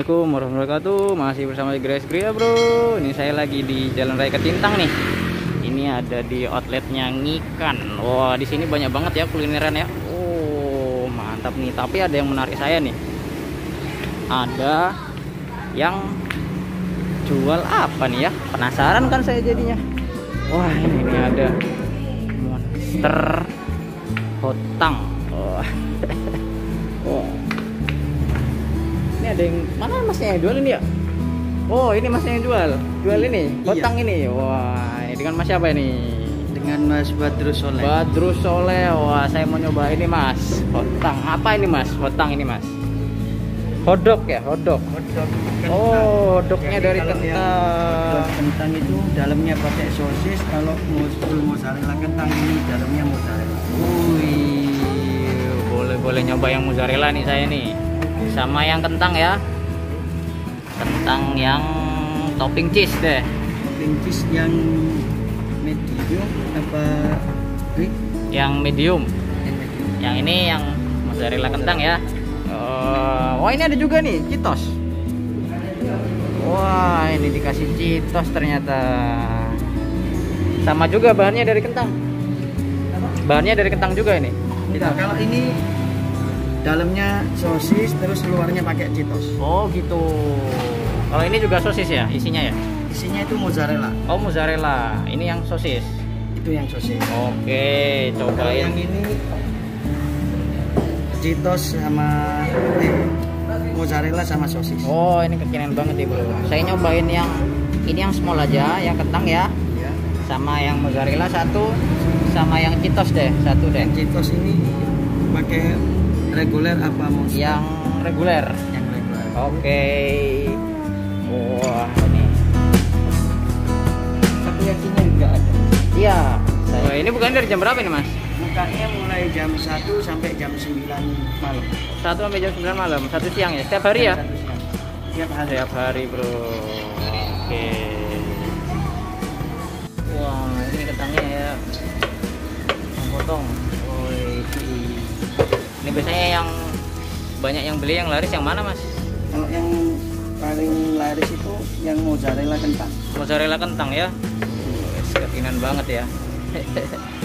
Assalamualaikum warahmatullahi wabarakatuh. Masih bersama Grace Gria bro. Ini saya lagi di Jalan Raya Ketintang nih. Ini ada di outletnya Ngikan. Wah, di sini banyak banget ya kulineran ya. Oh, mantap nih. Tapi ada yang menarik saya nih. Ada yang jual apa nih ya? Penasaran kan saya jadinya. Wah, ini ada Monster Hotang. Wah. Oh. Ini ada yang mana masnya yang jual ini ya? Oh, ini masnya yang jual ini Hotang ini. Wah, ini dengan mas siapa ini? Dengan Mas Badrus Soleh. Badrus Soleh. Wah, saya mau nyoba ini mas Hotang. Apa ini mas? Hotang ini mas? Hotdog ya, hotdog. Oh, hotdognya dari kentang. Kentang itu dalamnya pakai sosis. Kalau full mozzarella kentang ini dalamnya mozzarella. Wih, boleh nyoba yang mozzarella nih saya nih. Sama yang kentang ya. Kentang yang topping cheese deh. Topping cheese yang medium apa big? Yang medium. Yang ini yang mozzarella kentang ya. Wah, ini ada juga nih Cheetos. Wah, ini dikasih Cheetos ternyata. Sama juga bahannya dari kentang. Bahannya dari kentang juga ini. Tidak, kalau ini dalamnya sosis terus luarnya pakai Cheetos. Oh gitu. Kalau ini juga sosis ya isinya ya? Isinya itu mozzarella. Oh mozzarella. Ini yang sosis. Itu yang sosis. Oke, Kalau cobain. yang ini Cheetos sama mozzarella sama sosis. Oh ini kekinian banget ya bro. Saya nyobain yang ini yang small aja, yang kentang ya. Ya. Sama yang mozzarella satu, sama yang Cheetos deh satu deh. Yang Cheetos ini pakai reguler apa monster? Yang reguler. Yang reguler. Oke. Wah ini. Tapi yakinnya enggak ada. Iya. Wah, ini bukan dari jam berapa nih mas? Bukanya mulai jam 1 sampai jam 9 malam. 1 sampai jam 9 malam, 1 siang ya? Setiap hari ya? 1 siang. Tiap hari. Setiap hari bro. Oke. Wah ini kentangnya ya. Potong. Ini biasanya yang banyak yang beli yang laris yang mana mas? Kalau yang paling laris itu yang mozzarella kentang. Mozzarella kentang ya. Kekinian banget ya.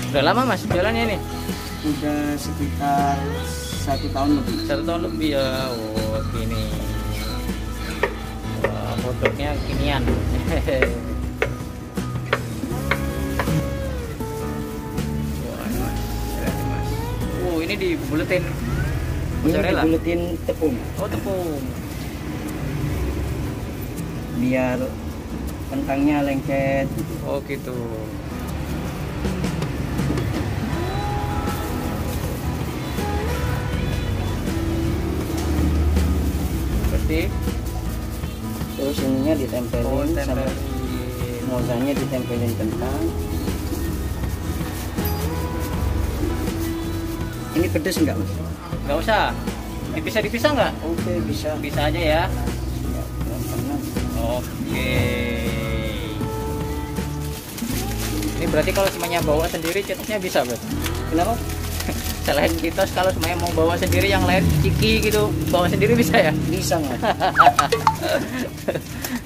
Udah lama mas jualannya ini? Udah sekitar 1 tahun lebih. 1 tahun lebih ya. Oh gini. Wah, hotdognya kekinian. Ini dibuletin mozzarella. Ini dibuletin tepung. Oh tepung. Biar kentangnya lengket. Oh gitu. Berarti Terus ininya ditempelin sama mozzanya ditempelin kentang. Ini pedes enggak mas? nggak usah. Dipisah nggak? Oke bisa. Bisa aja ya. Ya, pelan-pelan. Oke. Ini berarti kalau semuanya bawa sendiri Cheetosnya bisa berarti? Kenapa? Selain Cheetos kalau semuanya mau bawa sendiri yang lain ciki gitu bawa sendiri bisa ya? Bisa mas.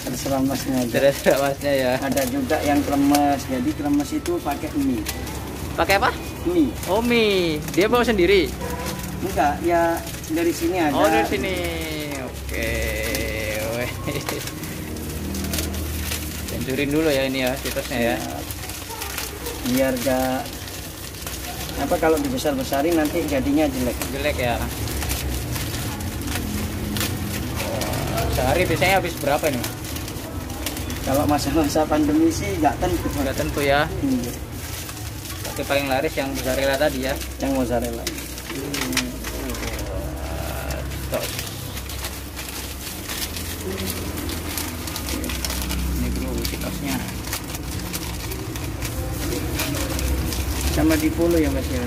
Terserah masnya aja. Terserah masnya ya. Ada juga yang kremes. Jadi kremes itu pakai mie. Pakai apa? Mie. Oh mie. Dia bawa sendiri? Enggak, ya dari sini ada. Oh dari sini. Oke. Weh. Hancurin dulu ya ini ya Cheetosnya ya. Biar gak apa kalau dibesar-besarin nanti jadinya jelek ya. Oh, sehari biasanya habis berapa nih? Kalau masa-masa pandemi sih nggak tentu. Nggak tentu ya. Tapi paling laris yang mozzarella tadi ya. Yang mozzarella. Ini bro Cheetosnya. Sama di follow ya mas ya.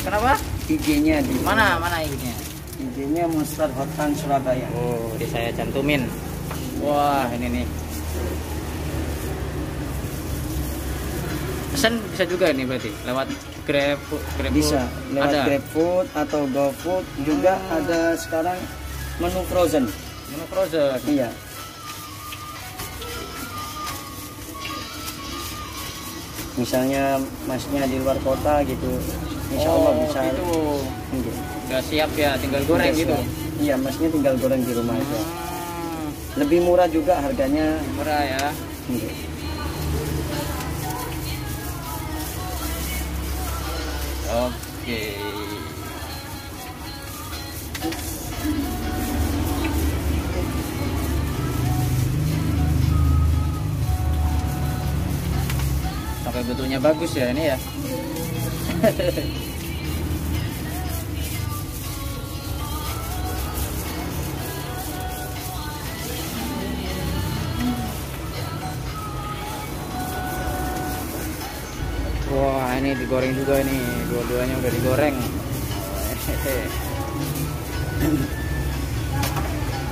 Kenapa? IG-nya di Mana IG-nya? IG-nya Monster Hotang Surabaya. Oh, di saya cantumin. Wah, ini nih. Pesan bisa juga nih berarti lewat GrabFood. Bisa lewat ada. GrabFood atau GoFood juga ada sekarang menu frozen. Menu frozen. Iya. Misalnya masnya di luar kota gitu, insya Allah bisa. Gitu. Iya. Udah siap ya, tinggal goreng Udah gitu. siap. Iya, masnya tinggal goreng di rumah aja. Hmm, Lebih murah juga harganya. murah ya. Iya. Oke. Sampai bentuknya bagus ya ini ya. Wah, ini digoreng juga nih. Dua-duanya udah digoreng.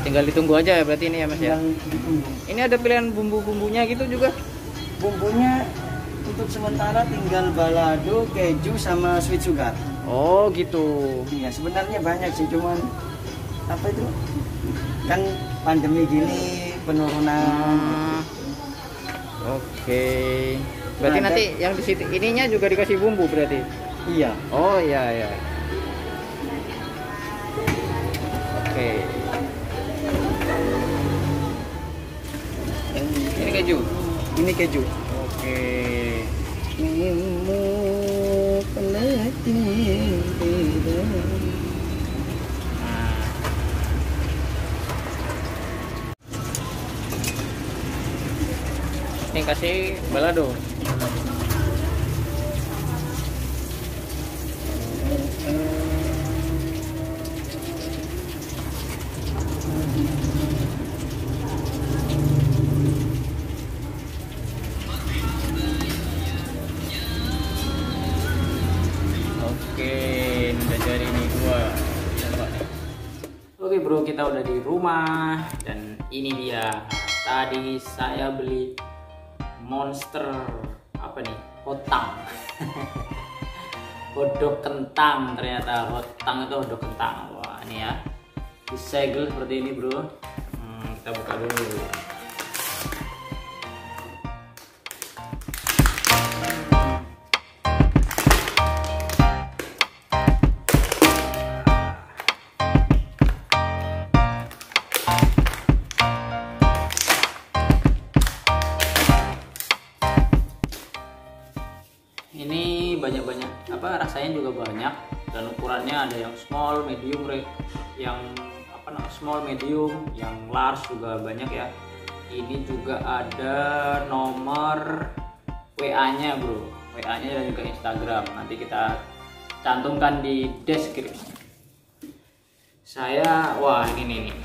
Tinggal ditunggu aja ya berarti ini ya Mas ya. Yang ditunggu. Ini ada pilihan bumbu-bumbunya gitu juga. Bumbunya untuk sementara tinggal balado, keju, sama sweet sugar. Oh, gitu. Iya, sebenarnya banyak sih, cuman apa itu? Kan pandemi gini penurunan. Hmm, Oke. Berarti Nah, nanti yang di situ ininya juga dikasih bumbu berarti. Iya. Oh, iya ya. Oke. Ini keju. Ini keju. Oke. Nah. Ini kasih balado. Oke, ini udah jadi nih gua. Oke bro, kita udah di rumah dan ini dia. Tadi saya beli monster apa nih? Hotang. Hodok kentang ternyata. Hotang itu hodok kentang. Wah, ini ya. Disegel seperti ini, bro. Kita buka dulu. Ini banyak-banyak apa rasanya juga banyak dan ukurannya ada yang small, medium, yang apa namanya small, medium, yang large juga banyak ya. Ini juga ada nomor WA-nya bro, WA-nya dan juga Instagram. Nanti kita cantumkan di deskripsi. Wah ini nih.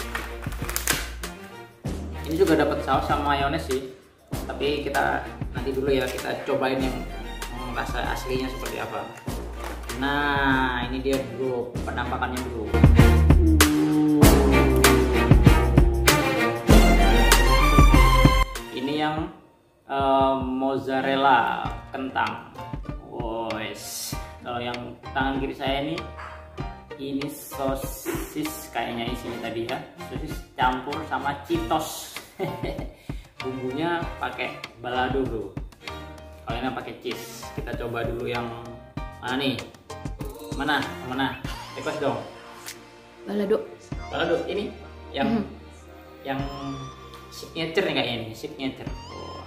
Ini juga dapat saus sama mayones sih. Tapi kita nanti dulu ya kita cobain yang rasa aslinya seperti apa. Nah ini dia bro, penampakannya bro. Ini yang mozzarella kentang. Wes, kalau yang tangan kiri saya ini sosis kayaknya isinya tadi ya, sosis campur sama Cheetos. Bumbunya pakai balado bro. Kalau ini pakai cheese. Kita coba dulu yang mana nih? Mana? Request dong. Balado ini yang signature nih kayaknya ini, signature. Oh,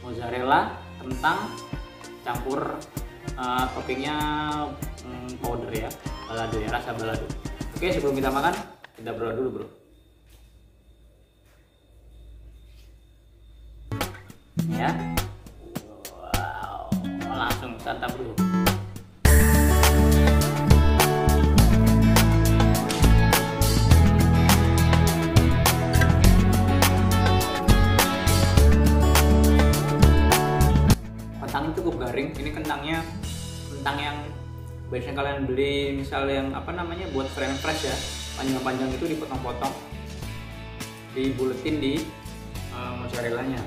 mozzarella, kentang, campur toppingnya powder ya, balado ya, rasa balado. Oke, sebelum kita makan, kita berdoa dulu bro. Ya. Langsung santap dulu. Kentangnya cukup garing. Ini kentang yang biasanya kalian beli misalnya yang apa namanya buat french fries ya, panjang-panjang itu dipotong-potong, dibuletin di mozzarellanya.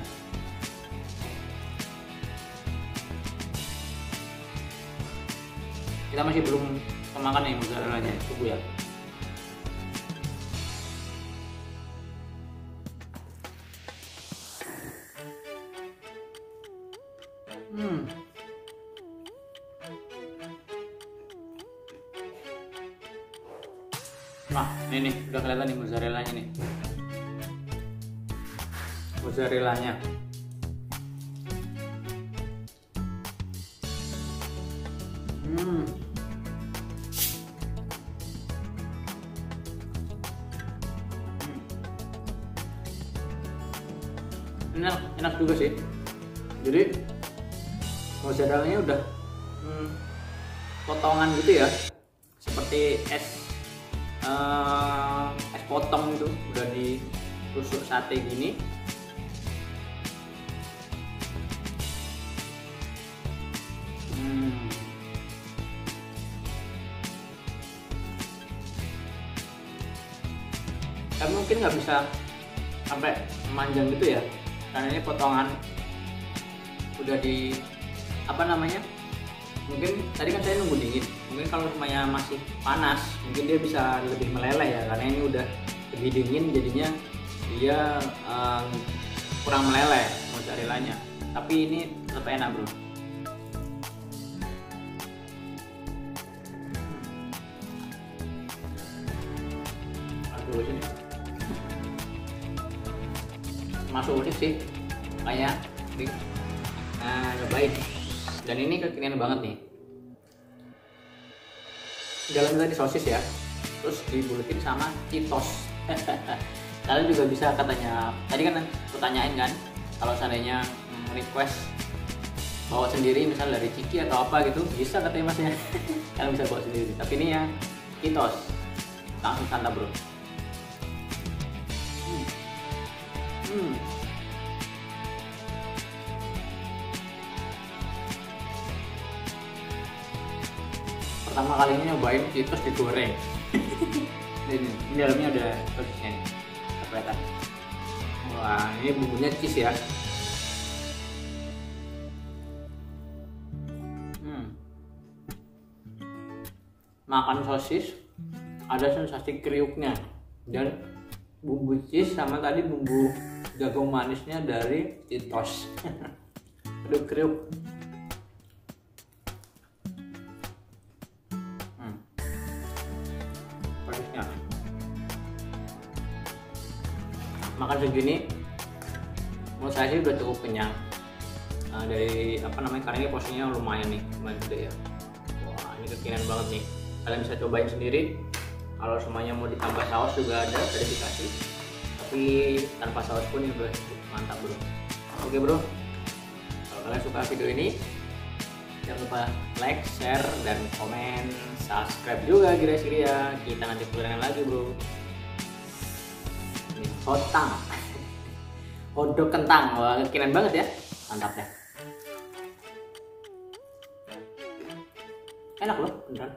Kita masih belum kemakan nih mozzarellanya, tunggu ya. Nah, ini nih, udah kelihatan nih mozzarellanya nih. Mozzarellanya. Enak juga sih. Jadi mozzarellanya udah potongan gitu ya, seperti es potong itu, udah ditusuk sate gini. Tapi mungkin nggak bisa sampai memanjang gitu ya, karena ini potongan udah di apa namanya, mungkin tadi kan saya nunggu dingin, mungkin kalau semuanya masih panas mungkin dia bisa lebih meleleh ya, karena ini udah lebih dingin jadinya dia kurang meleleh mozzarellanya, tapi ini tetap enak bro. Aduh sini masuk unik sih kayak nah cobain, dan ini kekinian banget nih. Dalamnya tadi sosis ya, terus dibulutin sama Cheetos. Kalian juga bisa katanya, tadi kan pertanyaan kan, kalau seandainya request bawa sendiri misal dari Ciki atau apa gitu, bisa katanya masnya. Kalian bisa bawa sendiri, tapi ini ya Cheetos, langsung santap bro. Pertama kalinya nyobain Cheetos digoreng. ini dalamnya ada sosisnya nih, kelihatan. Wah, ini bumbunya cheese ya. Makan sosis ada sensasi kriuknya, dan bumbu cheese sama tadi bumbu jagung manisnya dari Cheetos. Aduh kriuk. Pedasnya. Makan segini menurut saya sih udah cukup kenyang. Dari apa namanya, karena ini porsinya lumayan nih, lumayan gede ya. Wah, ini kekinian banget nih. Kalian bisa cobain sendiri. Kalau semuanya mau ditambah saus juga ada, verifikasi. Tapi tanpa saus pun ini udah cukup mantap bro. Oke bro, kalau kalian suka video ini jangan lupa like, share, dan komen. Subscribe juga kira-kira. Kita nanti kulineran lagi bro. Ini hotang, hotdog kentang. Wah, kekinian banget ya, mantap ya. Enak loh beneran.